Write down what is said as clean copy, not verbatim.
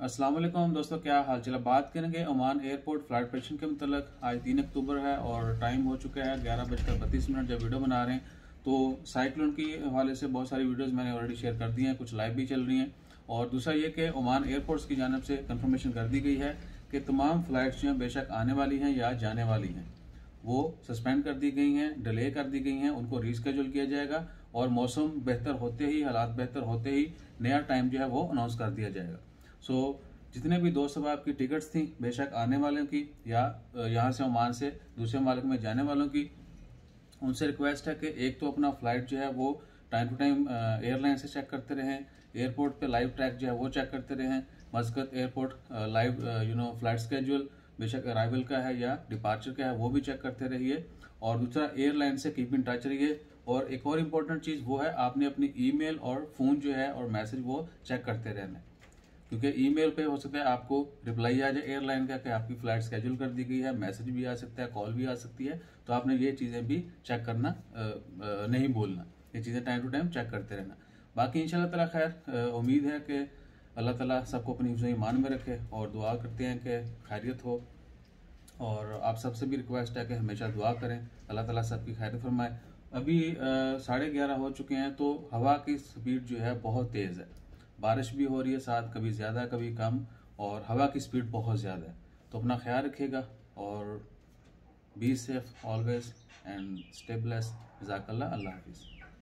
अस्सलाम वालेकुम दोस्तों, क्या हाल चाल। बात करेंगे ओमान एयरपोर्ट फ्लाइट ऑपरेशन के मतलब। आज 3 अक्टूबर है और टाइम हो चुका है 11:32 जब वीडियो बना रहे हैं। तो साइक्लोन की हवाले से बहुत सारी वीडियोस मैंने ऑलरेडी शेयर कर दी हैं, कुछ लाइव भी चल रही हैं। और दूसरा ये कि ओमान एयरपोर्ट्स की जानब से कंफर्मेशन कर दी गई है कि तमाम फ्लाइट्स जो हैं बेशक आने वाली हैं या जाने वाली हैं वो सस्पेंड कर दी गई हैं, डिले कर दी गई हैं, उनको रीस्केड्यूल किया जाएगा और मौसम बेहतर होते ही, हालात बेहतर होते ही नया टाइम जो है वो अनाउंस कर दिया जाएगा। जितने भी दोस्त अब आपकी टिकट्स थी बेशक आने वालों की या यहाँ से ओमान से दूसरे मुल्क में जाने वालों की, उनसे रिक्वेस्ट है कि एक तो अपना फ्लाइट जो है वो टाइम टू टाइम एयरलाइन से चेक करते रहें, एयरपोर्ट पे लाइव ट्रैक जो है वो चेक करते रहें, मस्कत एयरपोर्ट लाइव फ्लाइट स्केड्यूल बेशक अराइवल का है या डिपार्चर का है वो भी चेक करते रहिए। और दूसरा एयरलाइन से कीप इन टच रहिए। और एक और इम्पोर्टेंट चीज़ वो है आपने अपनी ईमेल और फ़ोन जो है और मैसेज वो चेक करते रहना है, क्योंकि ईमेल पे हो सकता है आपको रिप्लाई आ जाए एयरलाइन का कि आपकी फ्लाइट स्केड्यूल कर दी गई है, मैसेज भी आ सकता है, कॉल भी आ सकती है। तो आपने ये चीज़ें भी चेक करना नहीं भूलना, ये चीज़ें टाइम टू टाइम चेक करते रहना। बाकी इंशाल्लाह ताला खैर उम्मीद है कि अल्लाह ताला सबको अपनी हिफ्ज़ ईमान में रखे और दुआ करते हैं कि खैरियत हो। और आप सबसे भी रिक्वेस्ट है कि हमेशा दुआ करें, अल्लाह ताला सबकी खैरियत फरमाए। अभी 11:30 हो चुके हैं तो हवा की स्पीड जो है बहुत तेज़ है, बारिश भी हो रही है साथ, कभी ज़्यादा कभी कम, और हवा की स्पीड बहुत ज़्यादा है। तो अपना ख्याल रखिएगा और be safe always and stay blessed. जज़ाकल्लाह। अल्लाह हाफिज़।